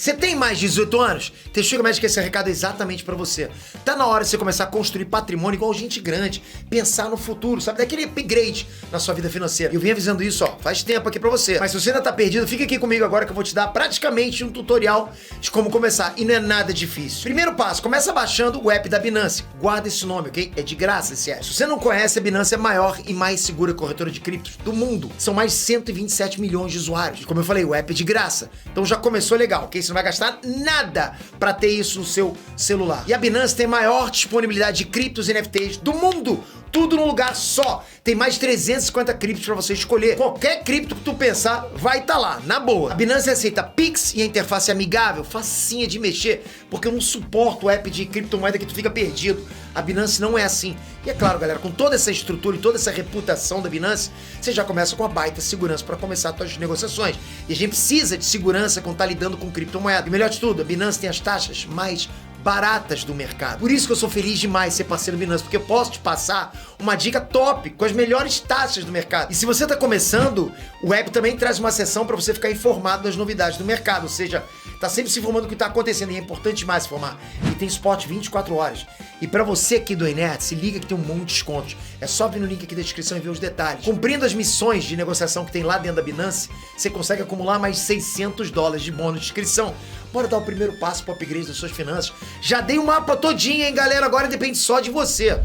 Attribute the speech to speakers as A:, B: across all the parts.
A: Você tem mais de 18 anos? Textura Médica, esse recado é exatamente pra você. Tá na hora de você começar a construir patrimônio igual gente grande, pensar no futuro, sabe? Daquele upgrade na sua vida financeira. Eu vim avisando isso, ó, faz tempo aqui pra você. Mas se você ainda tá perdido, fica aqui comigo agora que eu vou te dar praticamente um tutorial de como começar. E não é nada difícil. Primeiro passo, começa baixando o app da Binance. Guarda esse nome, ok? É de graça esse app. Se você não conhece, a Binance é a maior e mais segura corretora de criptos do mundo. São mais de 127 milhões de usuários. Como eu falei, o app é de graça. Então já começou legal, ok? Você não vai gastar nada pra ter isso no seu celular. E a Binance tem a maior disponibilidade de criptos e NFTs do mundo. Tudo num lugar só. Tem mais de 350 criptos pra você escolher. Qualquer cripto que tu pensar vai estar lá, na boa. A Binance aceita Pix e a interface é amigável, facinha de mexer, porque eu não suporto o app de criptomoeda que tu fica perdido. A Binance não é assim. E é claro, galera, com toda essa estrutura e toda essa reputação da Binance, você já começa com a baita segurança para começar as suas negociações. E a gente precisa de segurança quando tá lidando com criptomoeda. E melhor de tudo, a Binance tem as taxas mais baratas do mercado. Por isso que eu sou feliz demais de ser parceiro do Binance, porque eu posso te passar uma dica top, com as melhores taxas do mercado. E se você tá começando, o app também traz uma seção para você ficar informado das novidades do mercado, ou seja, tá sempre se informando do que tá acontecendo, e é importante demais se informar. E tem suporte 24 horas. E para você aqui do Enerd, se liga que tem um monte de descontos. É só vir no link aqui da descrição e ver os detalhes. Cumprindo as missões de negociação que tem lá dentro da Binance, você consegue acumular mais de $600 de bônus de inscrição. Bora dar o primeiro passo pro upgrade das suas finanças. Já dei o mapa todinho, hein, galera? Agora depende só de você.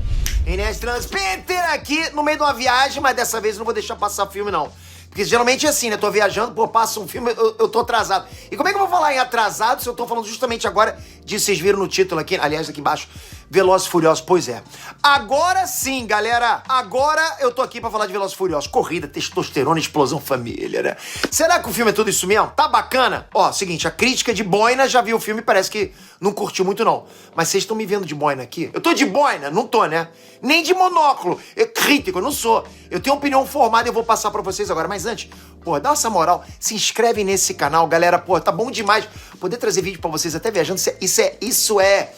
A: Enerd Transpeter aqui no meio de uma viagem, mas dessa vez eu não vou deixar passar filme, não. Porque geralmente é assim, né? Tô viajando, pô, passa um filme, eu tô atrasado. E como é que eu vou falar em atrasado se eu tô falando justamente agora disso? Vocês viram no título aqui, aliás, aqui embaixo, Velozes e Furiosos. Pois é. Agora sim, galera. Agora eu tô aqui pra falar de Velozes e Furiosos. Corrida, testosterona, explosão, família, né? Será que o filme é tudo isso mesmo? Tá bacana? Ó, seguinte, a crítica de boina já viu o filme e parece que não curtiu muito, não. Mas vocês estão me vendo de boina aqui? Eu tô de boina? Não tô, né? Nem de monóculo. Crítico, eu não sou. Eu tenho uma opinião formada e eu vou passar pra vocês agora. Mas antes, pô, dá essa moral. Se inscreve nesse canal, galera. Pô, tá bom demais poder trazer vídeo pra vocês até viajando. Isso é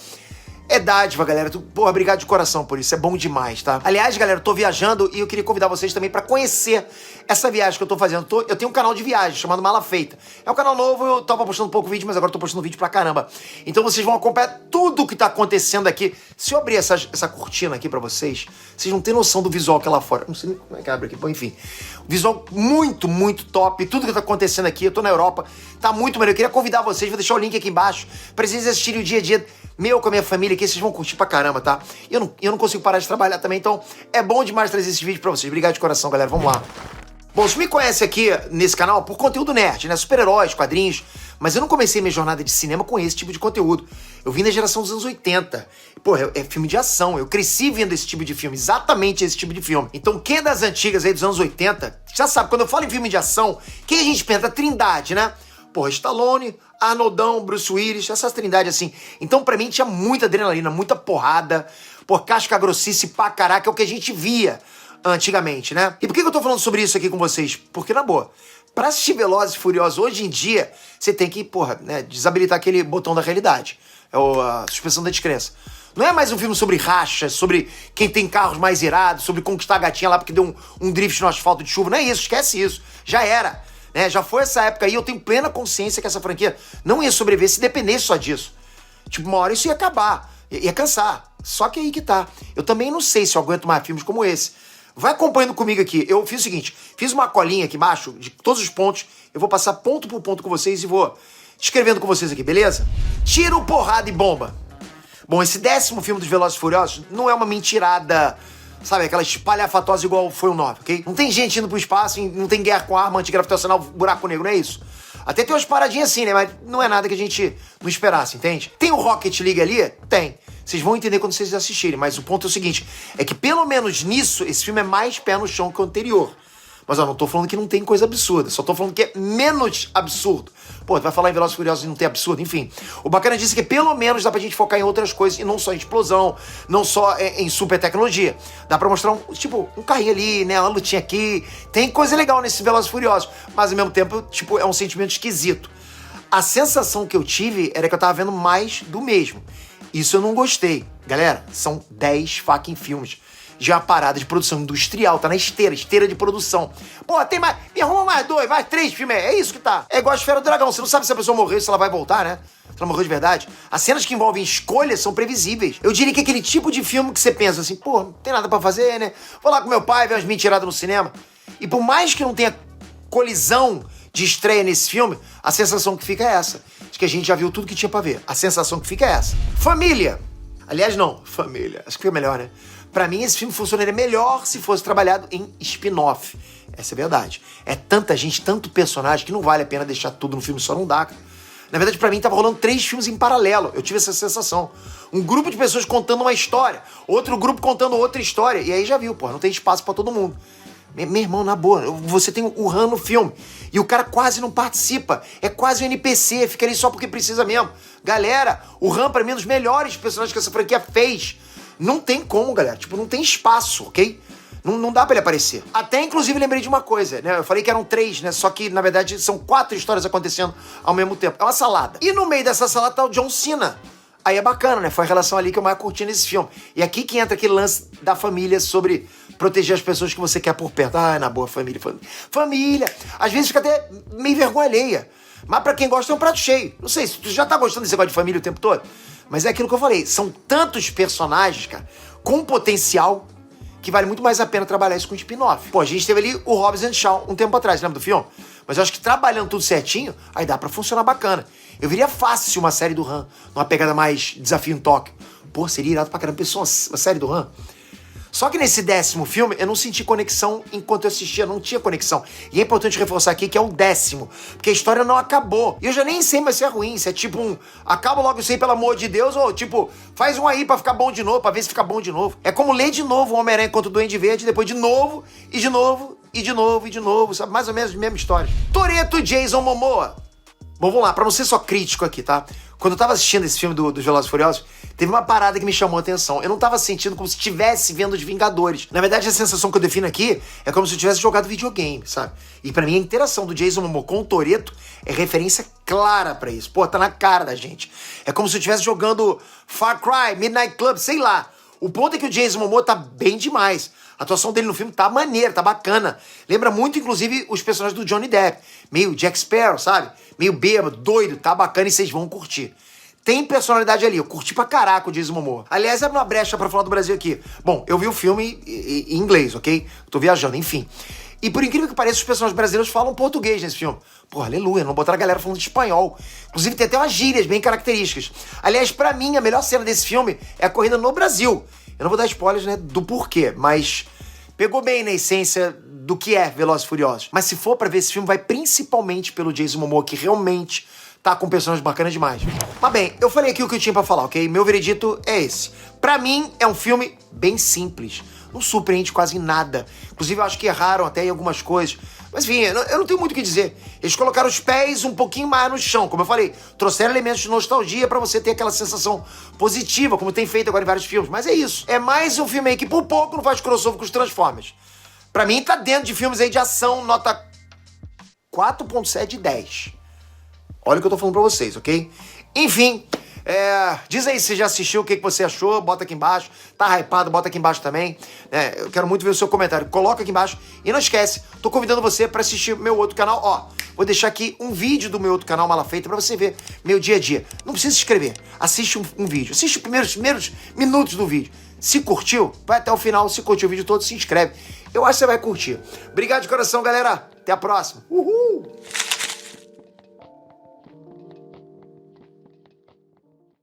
A: dádiva, galera. Porra, obrigado de coração por isso. É bom demais, tá? Aliás, galera, eu tô viajando e eu queria convidar vocês também pra conhecer essa viagem que eu tô fazendo. Eu tenho um canal de viagem chamado Mala Feita. É um canal novo, eu tava postando pouco vídeo, mas agora eu tô postando vídeo pra caramba. Então vocês vão acompanhar tudo que tá acontecendo aqui. Se eu abrir essa cortina aqui pra vocês, vocês não têm noção do visual que é lá fora. Não sei nem como é que abre aqui. Bom, enfim. Visual muito, muito top. Tudo que tá acontecendo aqui. Eu tô na Europa. Tá muito maneiro. Eu queria convidar vocês, vou deixar o link aqui embaixo, pra vocês assistirem o dia a dia meu com a minha família aqui, vocês vão curtir pra caramba, tá? Eu não consigo parar de trabalhar também, então é bom demais trazer esse vídeo pra vocês. Obrigado de coração, galera. Vamos lá. Bom, vocês me conhecem aqui nesse canal por conteúdo nerd, né? Super-heróis, quadrinhos, mas eu não comecei minha jornada de cinema com esse tipo de conteúdo. Eu vim da geração dos anos 80. Pô, é filme de ação. Eu cresci vendo esse tipo de filme, exatamente esse tipo de filme. Então, quem é das antigas aí dos anos 80, já sabe, quando eu falo em filme de ação, quem a gente pensa? A Trindade, né? Porra, Stallone, Arnoldão, Bruce Willis, essa trindade assim. Então, pra mim, tinha muita adrenalina, muita porrada, pô, casca grossice pra caraca, é o que a gente via antigamente, né? E por que eu tô falando sobre isso aqui com vocês? Porque, na boa, pra assistir Velozes e Furiosos hoje em dia, você tem que, porra, né, desabilitar aquele botão da realidade. É a suspensão da descrença. Não é mais um filme sobre rachas, sobre quem tem carros mais irados, sobre conquistar a gatinha lá porque deu um drift no asfalto de chuva. Não é isso, esquece isso. Já era. Né, já foi essa época aí, eu tenho plena consciência que essa franquia não ia sobreviver se dependesse só disso. Tipo, uma hora isso ia acabar, ia cansar. Só que aí que tá. Eu também não sei se eu aguento mais filmes como esse. Vai acompanhando comigo aqui. Eu fiz o seguinte, fiz uma colinha aqui embaixo de todos os pontos, eu vou passar ponto por ponto com vocês e vou escrevendo com vocês aqui, beleza? Tiro, porrada e bomba. Bom, esse 10º filme dos Velozes e Furiosos não é uma mentirada, sabe, aquela espalhafatosa igual foi o 9, ok? Não tem gente indo pro espaço, não tem guerra com arma antigravitacional, buraco negro, não é isso? Até tem umas paradinhas assim, né? Mas não é nada que a gente não esperasse, entende? Tem o Rocket League ali? Tem. Vocês vão entender quando vocês assistirem, mas o ponto é o seguinte, é que pelo menos nisso, esse filme é mais pé no chão que o anterior. Mas ó, não tô falando que não tem coisa absurda, só tô falando que é menos absurdo. Pô, tu vai falar em Velozes e Furiosos e não tem absurdo? Enfim. O bacana disso é que pelo menos dá pra gente focar em outras coisas e não só em explosão, não só em super tecnologia. Dá pra mostrar um carrinho ali, né, uma lutinha aqui. Tem coisa legal nesses Velozes e Furiosos, mas ao mesmo tempo, tipo, é um sentimento esquisito. A sensação que eu tive era que eu tava vendo mais do mesmo. Isso eu não gostei. Galera, são 10 fucking filmes. já é uma parada de produção industrial, tá na esteira de produção. Pô, tem mais, me arruma mais 2, mais 3 filmes, é isso que tá. É igual a Esfera do Dragão, você não sabe se a pessoa morreu, se ela vai voltar, né? Se ela morreu de verdade. As cenas que envolvem escolhas são previsíveis. Eu diria que é aquele tipo de filme que você pensa assim, pô, não tem nada pra fazer, né? Vou lá com meu pai ver umas mentiradas no cinema. E por mais que não tenha colisão de estreia nesse filme, a sensação que fica é essa. De que a gente já viu tudo que tinha pra ver. A sensação que fica é essa. Família. Aliás, não. Família. Acho que fica melhor, né? Pra mim, esse filme funcionaria melhor se fosse trabalhado em spin-off. Essa é a verdade. É tanta gente, tanto personagem, que não vale a pena deixar tudo no filme, só não dá. Na verdade, pra mim, tava rolando 3 filmes em paralelo. Eu tive essa sensação. Um grupo de pessoas contando uma história, outro grupo contando outra história. E aí já viu, pô, não tem espaço pra todo mundo. Meu irmão, na boa, você tem o Han no filme e o cara quase não participa. É quase um NPC, fica ali só porque precisa mesmo. Galera, o Han, pra mim, é um dos melhores personagens que essa franquia fez. Não tem como, galera. Tipo, não tem espaço, ok? Não dá pra ele aparecer. Até, inclusive, lembrei de uma coisa, né? Eu falei que eram 3, né? Só que, na verdade, são 4 histórias acontecendo ao mesmo tempo. É uma salada. E no meio dessa salada tá o John Cena. Aí é bacana, né? Foi a relação ali que eu mais curti nesse filme. E aqui que entra aquele lance da família sobre proteger as pessoas que você quer por perto. Ah, na boa, família. Família. Às vezes fica até meio vergonha alheia. Mas pra quem gosta é um prato cheio. Não sei, se tu já tá gostando desse negócio de família o tempo todo. Mas é aquilo que eu falei. São tantos personagens, cara, com potencial, que vale muito mais a pena trabalhar isso com spin-off. Pô, a gente teve ali o Hobbs and Shaw um tempo atrás, lembra do filme? Mas eu acho que trabalhando tudo certinho, aí dá pra funcionar bacana. Eu viria fácil uma série do Han, numa pegada mais desafio em Tóquio. Pô, seria irado pra caramba, pensou uma série do Han. Só que nesse 10º filme, eu não senti conexão enquanto eu assistia, não tinha conexão. E é importante reforçar aqui que é o 10º, porque a história não acabou. E eu já nem sei mais se é ruim, se é tipo um acaba logo isso aí, pelo amor de Deus, ou tipo, faz um aí pra ficar bom de novo, pra ver se fica bom de novo. É como ler de novo o Homem-Aranha contra o Duende Verde, depois de novo, e de novo, e de novo, e de novo, sabe? Mais ou menos a mesma história. Toretto e Jason Momoa. Bom, vamos lá, pra não ser só crítico aqui, tá? Quando eu tava assistindo esse filme dos Velozes e Furiosos, teve uma parada que me chamou a atenção. Eu não tava sentindo como se estivesse vendo os Vingadores. Na verdade, a sensação que eu defino aqui é como se eu tivesse jogado videogame, sabe? E pra mim, a interação do Jason Momoa com o Toretto é referência clara pra isso. Pô, tá na cara da gente. É como se eu estivesse jogando Far Cry, Midnight Club, sei lá. O ponto é que o Jason Momoa tá bem demais. A atuação dele no filme tá maneira, tá bacana. Lembra muito, inclusive, os personagens do Johnny Depp. Meio Jack Sparrow, sabe? Meio bêbado, doido, tá bacana e vocês vão curtir. Tem personalidade ali, eu curti pra caraca o Jason Momoa. Aliás, abre uma brecha pra falar do Brasil aqui. Bom, eu vi o filme em inglês, ok? Tô viajando, enfim. E por incrível que pareça, os personagens brasileiros falam português nesse filme. Pô, aleluia, não botaram a galera falando de espanhol. Inclusive tem até umas gírias bem características. Aliás, pra mim, a melhor cena desse filme é a corrida no Brasil. Eu não vou dar spoilers, né, do porquê, mas pegou bem na essência do que é Velozes e Furiosos. Mas se for pra ver esse filme, vai principalmente pelo Jason Momoa, que realmente tá com personagens bacanas demais. Mas bem, eu falei aqui o que eu tinha pra falar, ok? Meu veredito é esse. Pra mim, é um filme bem simples. Não surpreende quase em nada. Inclusive, eu acho que erraram até em algumas coisas. Mas enfim, eu não tenho muito o que dizer. Eles colocaram os pés um pouquinho mais no chão, como eu falei. Trouxeram elementos de nostalgia pra você ter aquela sensação positiva, como tem feito agora em vários filmes. Mas é isso. É mais um filme aí que por pouco não faz crossover com os Transformers. Pra mim, tá dentro de filmes aí de ação, nota 4.7 de 10. Olha o que eu tô falando pra vocês, ok? Enfim, diz aí se você já assistiu, o que você achou, bota aqui embaixo. Tá hypado, bota aqui embaixo também. Eu quero muito ver o seu comentário. Coloca aqui embaixo. E não esquece, tô convidando você pra assistir meu outro canal. Ó, vou deixar aqui um vídeo do meu outro canal, Mala Feita, pra você ver meu dia a dia. Não precisa se inscrever. Assiste um vídeo. Assiste os primeiros minutos do vídeo. Se curtiu, vai até o final. Se curtiu o vídeo todo, se inscreve. Eu acho que você vai curtir. Obrigado de coração, galera. Até a próxima. Uhul!